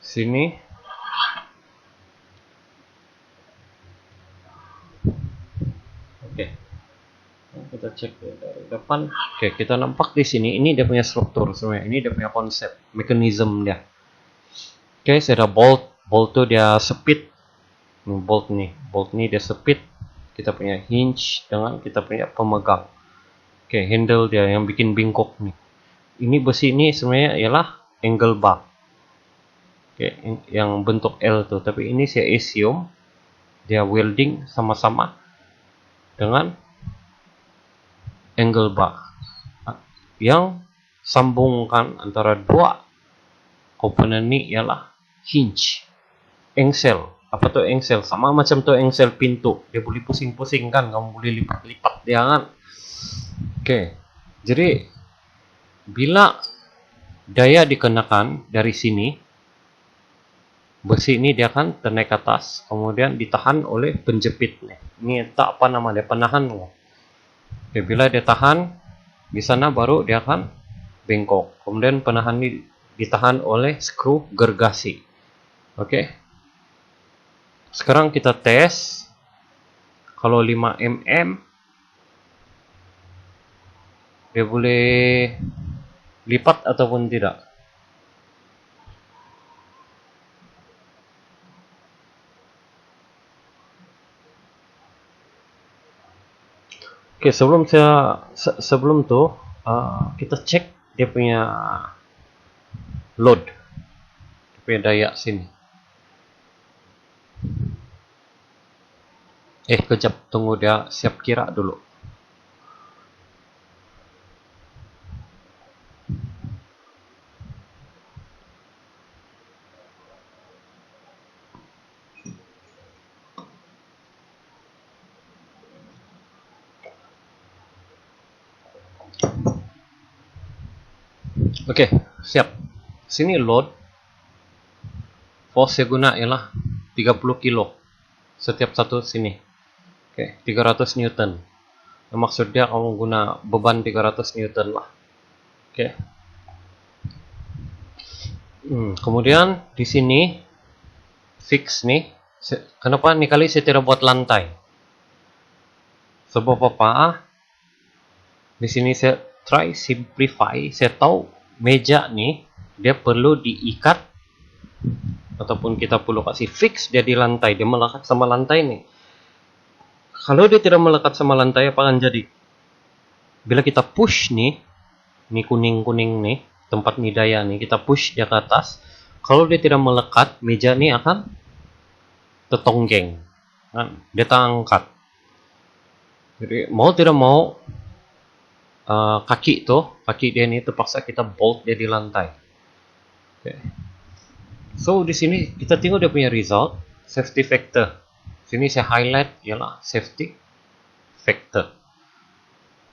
Sini. Oke. Kita cek dari depan. Oke, kita nampak di sini ini dia punya struktur sebenarnya. Ini dia punya konsep, mekanisme dia. Oke, saya ada bolt. Bolt tuh dia sepit. Bolt nih dia sepit. Kita punya hinge dengan kita punya pemegang. Oke, handle dia yang bikin bengkok nih. Ini besi ini sebenarnya ialah angle bar. Oke, yang bentuk L tuh, tapi ini saya assume dia welding sama-sama dengan angle bar yang sambungkan antara dua komponen ini ialah hinge, engsel. Apa tuh engsel? Sama macam tuh engsel pintu, dia boleh pusing-pusing kan, kamu boleh lipat-lipat dia kan. Oke, jadi bila daya dikenakan dari sini besi ini dia akan naik ke atas, kemudian ditahan oleh penjepit nih. Ini tak apa nama dia, penahan loh. Oke, bila dia tahan di sana baru dia akan bengkok. Kemudian penahan ini ditahan oleh skru gergasi. Oke. Sekarang kita tes. Kalau 5 mm dia boleh lipat ataupun tidak. Oke, sebelum tuh kita cek dia punya load, dia punya daya sini. Kejap, tunggu dia siap kira dulu. Oke, siap. Sini load force saya guna ialah 30 kilo setiap satu sini. Oke, 300 Newton. Maksudnya kamu guna beban 300 Newton lah. Oke. Kemudian di sini fix nih. Kenapa nih kali saya tidak buat lantai? Sebab apa? Di sini saya try simplify. Saya tahu meja nih dia perlu diikat ataupun kita perlu kasih fix dia di lantai. Dia melekat sama lantai nih. Kalau dia tidak melekat sama lantai apa akan jadi? Bila kita push nih kuning-kuning nih, tempat nidaya nih, kita push dia ke atas. Kalau dia tidak melekat, meja ini akan tertonggeng. Dia terangkat. Jadi mau tidak mau kaki dia ini terpaksa kita bolt dia di lantai. Okay. So di sini kita tengok dia punya result, safety factor. Sini saya highlight ialah safety factor.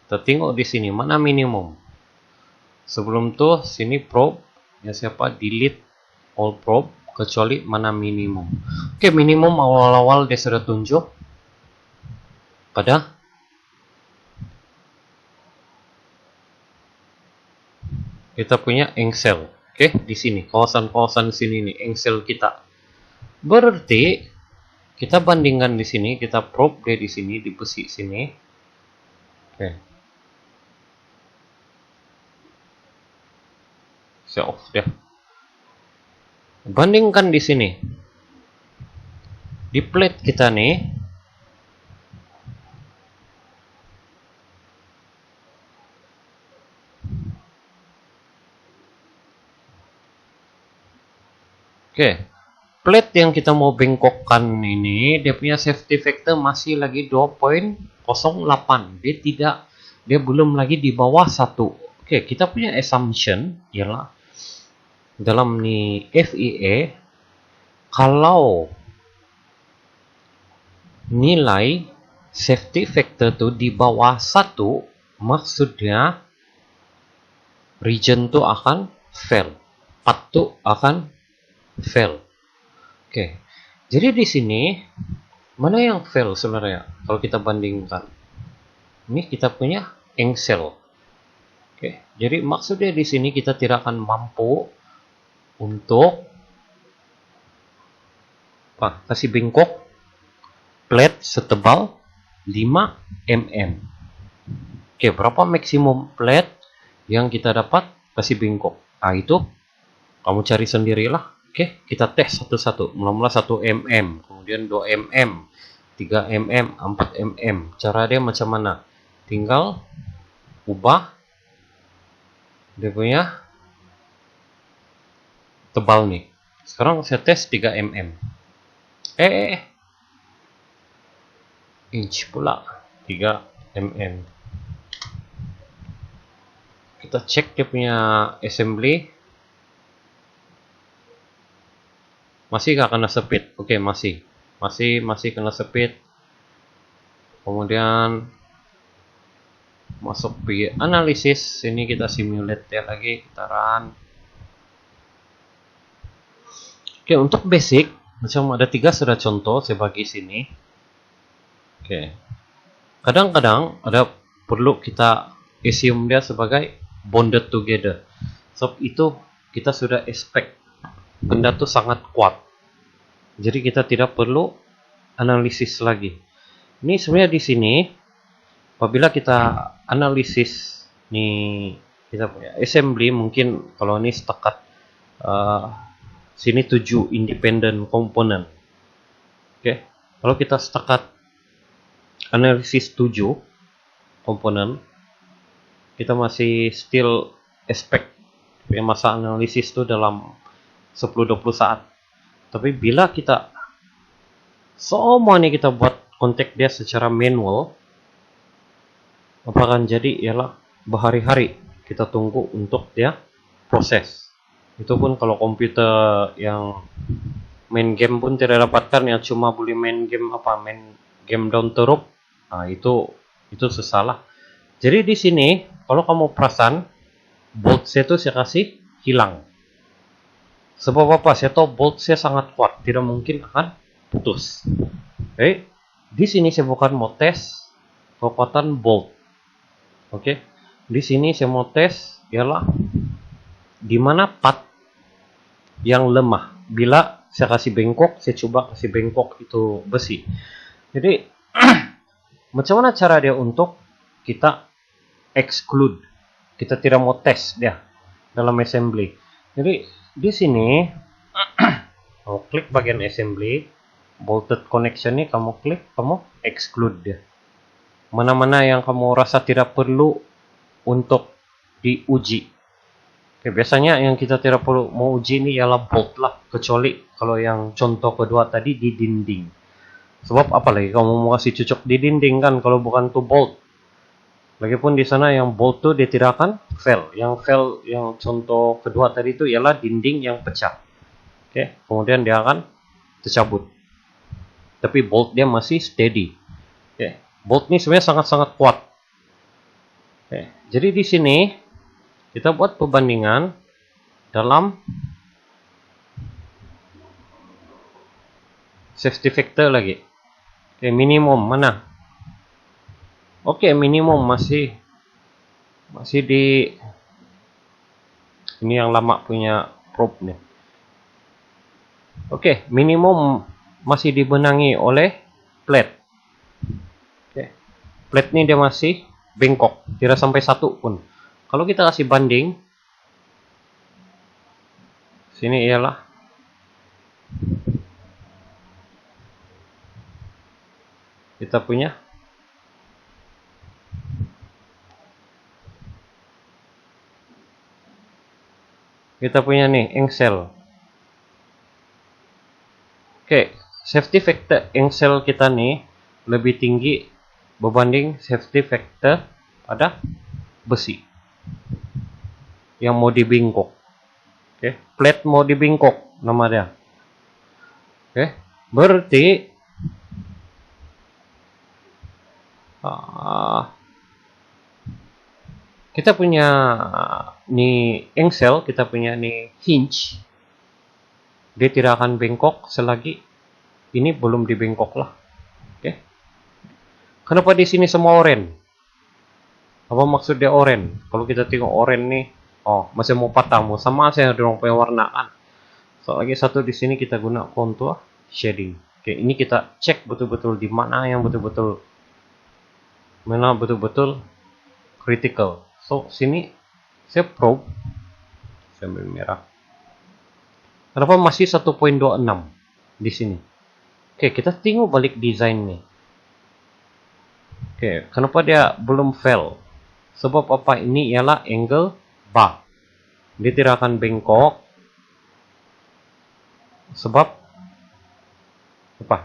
Kita tengok di sini mana minimum. Sebelum tuh sini probe, ya siapa delete all probe kecuali mana minimum. Oke, minimum awal-awal dia sudah tunjuk pada kita punya engsel. Oke, di sini kawasan-kawasan sini nih engsel kita. Berarti kita bandingkan di sini, kita probe dia di sini di besi sini. Oke. Saya off dia. Bandingkan di sini. Di plate kita nih. Oke. Plate yang kita mau bengkokkan ini, dia punya safety factor masih lagi 2.08. Dia belum lagi di bawah 1. Oke, kita punya assumption ialah dalam nih FIA kalau nilai safety factor itu di bawah 1, maksudnya region itu akan fail. Part itu akan fail. Oke. Jadi di sini mana yang fail sebenarnya kalau kita bandingkan? Ini kita punya engsel. Oke. Jadi maksudnya di sini kita tidak akan mampu untuk kasih bengkok plate setebal 5 mm. Oke, berapa maksimum plate yang kita dapat kasih bengkok? Itu kamu cari sendirilah. Oke, kita tes satu-satu. Mula-mula 1 mm, kemudian 2 mm, 3 mm, 4 mm. Cara dia macam mana? Tinggal ubah dia punya tebal nih. Sekarang saya tes 3 mm. Inch pula 3 mm. Kita cek dia punya assembly. Masih nggak kena sepit? Oke, masih kena sepit. Kemudian masuk ke analisis. Sini kita simulate ya lagi, kita run. Oke, untuk basic macam ada 3 sudah contoh saya bagi sini. Oke. Kadang-kadang ada perlu kita assume dia sebagai bonded together. So itu kita sudah expect benda itu sangat kuat. Jadi kita tidak perlu analisis lagi. Ini sebenarnya di sini apabila kita analisis nih kita punya assembly, mungkin kalau ini setakat sini 7 independent komponen. Oke. Kalau kita setakat analisis 7 komponen, kita masih still expect masa analisis itu dalam 10-20 saat. Tapi bila kita semua ini kita buat kontak dia secara manual, apa akan jadi ialah berhari-hari kita tunggu untuk dia proses. Itu pun kalau komputer yang main game pun tidak dapatkan, yang cuma boleh main game down teruk. Nah, itu sesalah. Jadi di sini kalau kamu perasan bolt saya itu saya kasih hilang. Sebab apa? Saya tahu bolt saya sangat kuat, tidak mungkin akan putus. Oke. Di sini saya bukan mau tes kekuatan bolt. Oke. Di sini saya mau tes ialah di mana part yang lemah. Bila saya kasih bengkok, saya coba kasih bengkok itu besi. Jadi macam mana cara dia untuk kita exclude? Kita tidak mau tes dia dalam assembly. Jadi di sini kamu klik bagian assembly, bolted connection ini kamu klik, kamu exclude dia. Mana-mana yang kamu rasa tidak perlu untuk diuji. Oke, biasanya yang kita tidak perlu mau uji ini ialah bolt lah, kecuali kalau yang contoh kedua tadi di dinding. Sebab apa lagi kamu mau kasih cocok di dinding kan kalau bukan tuh bolt. Lagipun di sana yang bolt tuh dia tidak akan fail. Yang fail yang contoh kedua tadi itu ialah dinding yang pecah. Oke, kemudian dia akan tercabut. Tapi bolt dia masih steady. Oke, bolt ini sebenarnya sangat-sangat kuat. Oke, jadi di sini kita buat perbandingan dalam safety factor lagi. Oke, minimum mana? Oke, minimum masih di ini yang lama punya probe nih. Oke, minimum masih dibenangi oleh plate. Oke. Plate ini dia masih bengkok, tidak sampai 1 pun. Kalau kita kasih banding sini ialah kita punya nih engsel. Oke, safety factor engsel kita nih lebih tinggi berbanding safety factor pada besi yang mau dibengkok. Oke, plate mau dibengkok nama dia. Oke, berarti kita punya nih engsel, kita punya nih hinge. Dia tidak akan bengkok selagi ini belum dibengkok lah. Oke. Kenapa di sini semua oranye? Apa maksud dia oranye? Kalau kita tengok oranye nih, oh masih mau patah, mau sama saya dorong punya warna kan. So lagi satu di sini kita guna contour shading. Oke, ini kita cek betul-betul di mana yang betul-betul critical. So sini saya probe, saya ambil merah. Kenapa masih 1.26 di sini? Oke, kita tengok balik desain nih. Oke, kenapa dia belum fail? Sebab apa? Ini ialah angle bar. Dia tidak akan bengkok. Sebab apa?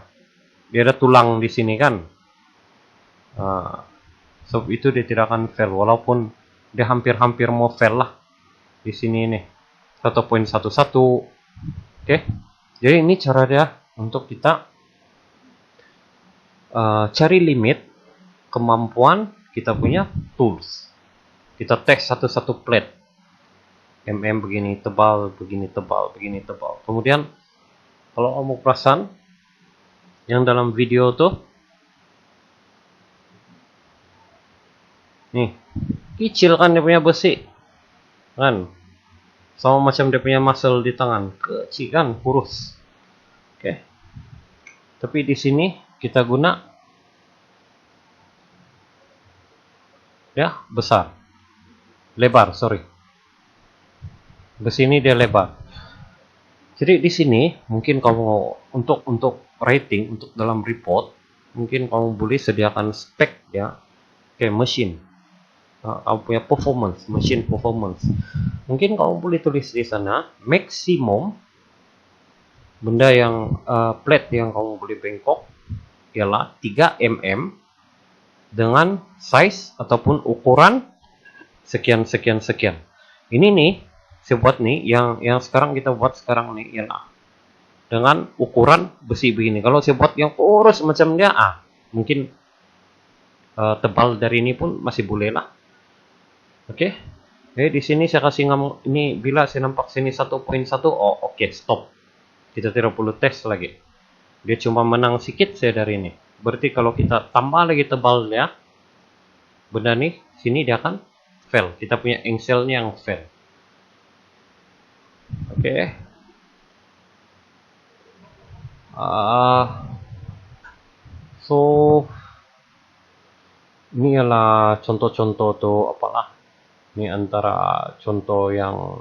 Dia ada tulang di sini kan. Sebab itu dia tidak akan fail. Walaupun dia hampir-hampir mau fail lah di sini nih. 1.11. Oke, jadi ini cara dia untuk kita cari limit kemampuan kita punya tools. Kita tes satu-satu plate, begini tebal, begini tebal, begini tebal. Kemudian Kalau kamu perasan yang dalam video tuh, nih, kecil kan dia punya besi, kan? Sama macam dia punya muscle di tangan, kecil kan, kurus. Oke. Tapi di sini kita guna ya besar, lebar, sorry. Besi ini dia lebar. Jadi di sini mungkin kamu untuk rating, untuk dalam report, mungkin kamu boleh sediakan spek ya, kayak mesin. Kamu punya performance, machine performance. Mungkin kamu boleh tulis di sana maksimum benda yang plate yang kamu boleh bengkok ialah 3 mm dengan size ataupun ukuran sekian sekian sekian. Ini nih saya buat nih yang sekarang kita buat sekarang nih ialah dengan ukuran besi begini. Kalau saya buat yang kurus macam dia, mungkin tebal dari ini pun masih boleh lah. Oke. Di sini saya kasih kamu ini bila saya nampak sini 1.1, oke, stop. Kita tidak perlu tes lagi. Dia cuma menang sedikit saya dari ini. Berarti kalau kita tambah lagi tebalnya, benda nih sini dia akan fail. Kita punya engselnya yang fail. Oke. So ini adalah contoh-contoh tuh apalah. Ini antara contoh yang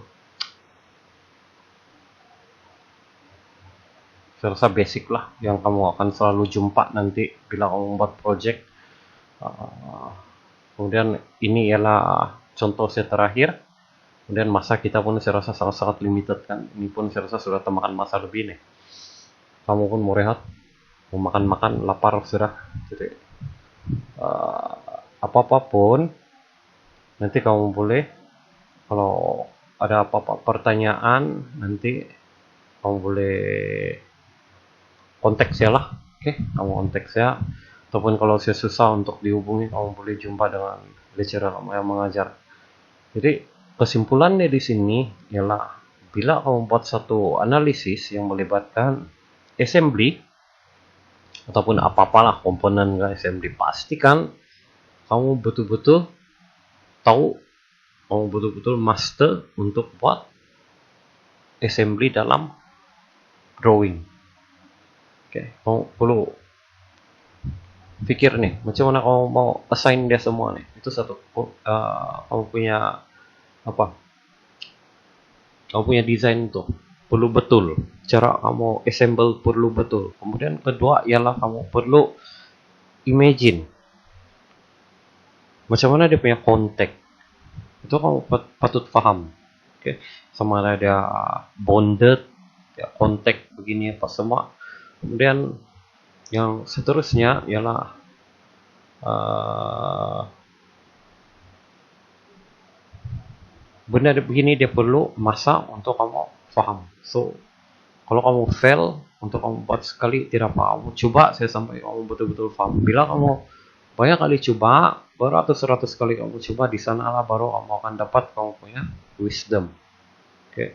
saya rasa basic lah yang kamu akan selalu jumpa nanti bila kamu membuat project. Kemudian ini ialah contoh saya terakhir. Kemudian masa kita pun saya rasa sangat-sangat limited kan. Ini pun saya rasa sudah termakan masa lebih nih. Kamu pun mau rehat, mau makan-makan, lapar sudah. Jadi apa-apapun nanti kamu boleh, kalau ada apa-apa pertanyaan nanti kamu boleh kontak saya lah. Oke, kamu kontak saya. Ataupun kalau saya susah untuk dihubungi, kamu boleh jumpa dengan lecturer kamu yang mengajar. Jadi kesimpulannya di sini ialah bila kamu buat satu analisis yang melibatkan assembly ataupun apa-apalah komponen assembly, pastikan kamu betul-betul tahu, kamu betul-betul master untuk buat assembly dalam drawing. Oke, kamu perlu pikir nih, macam mana kamu mau assign dia semua nih. Itu satu, kamu punya apa? Kamu punya desain tuh perlu betul. Cara kamu assemble perlu betul. Kemudian kedua ialah kamu perlu imagine macam mana dia punya konteks. Itu kamu patut paham. Oke, sama ada dia bonded, ya, konteks begini apa semua. Kemudian yang seterusnya ialah benda begini dia perlu masa untuk kamu paham. So kalau kamu fail untuk kamu buat sekali tidak apa, kamu coba saya sampai kamu betul-betul paham. Bila kamu banyak kali coba, beratus-ratus kali kamu coba, di sanalah baru kamu akan dapat kamu punya wisdom. Oke,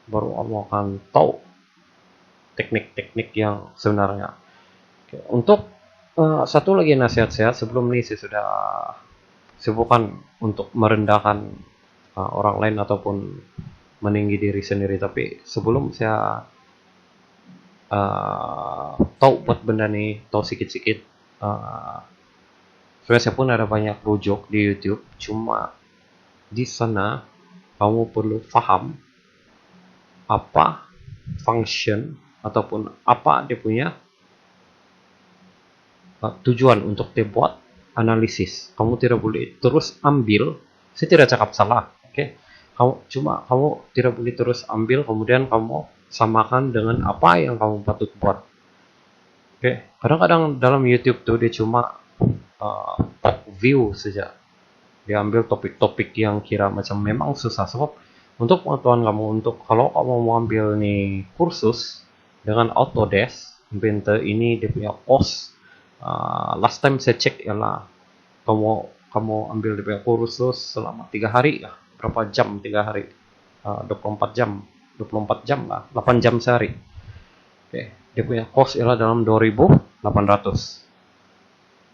baru kamu akan tahu teknik-teknik yang sebenarnya. Oke. Untuk satu lagi nasihat saya sebelum ini, saya sudah bukan untuk merendahkan orang lain ataupun meninggi diri sendiri, tapi sebelum saya tahu buat benda nih, tahu sedikit-sedikit, saya pun ada banyak rujuk di YouTube, cuma di sana kamu perlu paham apa function ataupun apa dia punya tujuan untuk dibuat analisis. Kamu tidak boleh terus ambil, saya tidak cakap salah, oke? Kamu tidak boleh terus ambil kemudian kamu samakan dengan apa yang kamu patut buat. Oke, kadang-kadang dalam YouTube tuh dia cuma top view saja. Dia ambil topik-topik yang kira macam memang susah. Sebab untuk pengetahuan kamu, untuk kalau kamu mau ambil nih kursus dengan Autodesk Inventor ini, dia punya cost. Last time saya cek ialah kamu ambil dia punya kursus selama 3 hari ya. Berapa jam 3 hari? 24 jam lah, 8 jam sehari. Oke, dia punya cost ialah dalam 2.800.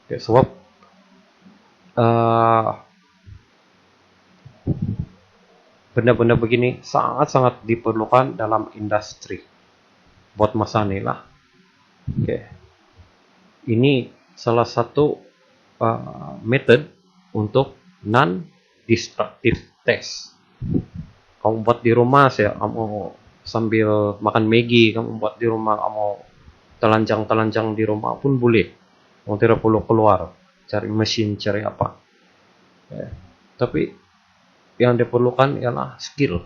Oke, sebab benda-benda begini sangat-sangat diperlukan dalam industri buat masa ini lah. Oke, ini salah satu method untuk non-destructive test. Kamu buat di rumah, kamu sambil makan Maggi, kamu buat di rumah, kamu telanjang-telanjang di rumah pun boleh. Kamu tidak perlu keluar, cari mesin, cari apa. Tapi yang diperlukan ialah skill.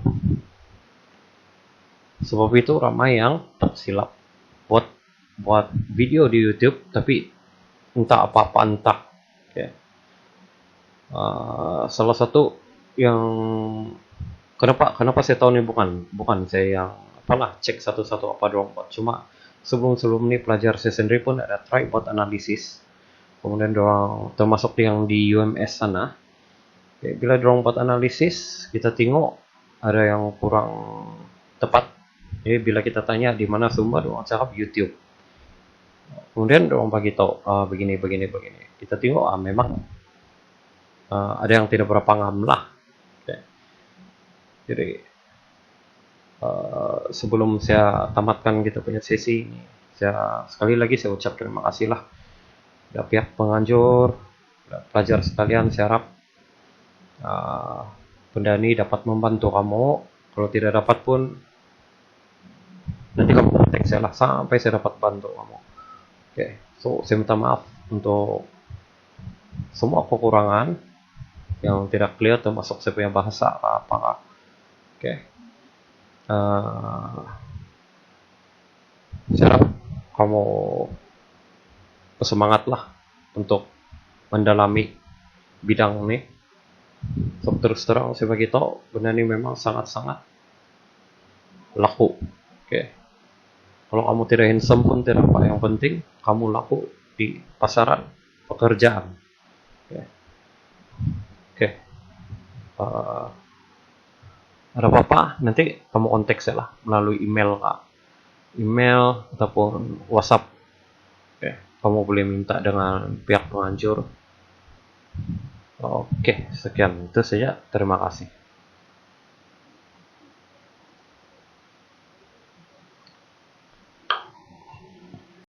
Sebab itu ramai yang tersilap buat video di YouTube, tapi entah apa-apa entah. Salah satu yang kenapa saya tahu ini bukan saya yang cek satu-satu apa dorong buat. Cuma sebelum ini pelajar saya sendiri pun ada try buat analisis. Kemudian dorong termasuk yang di UMS sana. Bila dorong buat analisis, kita tengok ada yang kurang tepat. Bila kita tanya di mana sumber, dorong cakap YouTube. Kemudian dorong bagi tahu begini. Kita tengok memang ada yang tidak berapa ngam lah. Jadi sebelum saya tamatkan kita punya sesi ini, sekali lagi saya ucap terima kasih lah dari pihak penganjur, pelajar sekalian. Saya harap benda ini dapat membantu kamu. Kalau tidak dapat pun nanti kamu kontak saya lah sampai saya dapat bantu kamu. So saya minta maaf untuk semua kekurangan yang tidak clear, termasuk saya punya bahasa apa. Saya harap kamu bersemangatlah untuk mendalami bidang ini. So, terus terang saya bagi tahu benda ini memang sangat-sangat laku. Kalau kamu tidak handsome pun tidak apa, yang penting kamu laku di pasaran pekerjaan. Ada apa-apa nanti kamu kontak saya lah melalui email ataupun WhatsApp. Kamu boleh minta dengan pihak penganjur. Sekian itu saja. Terima kasih.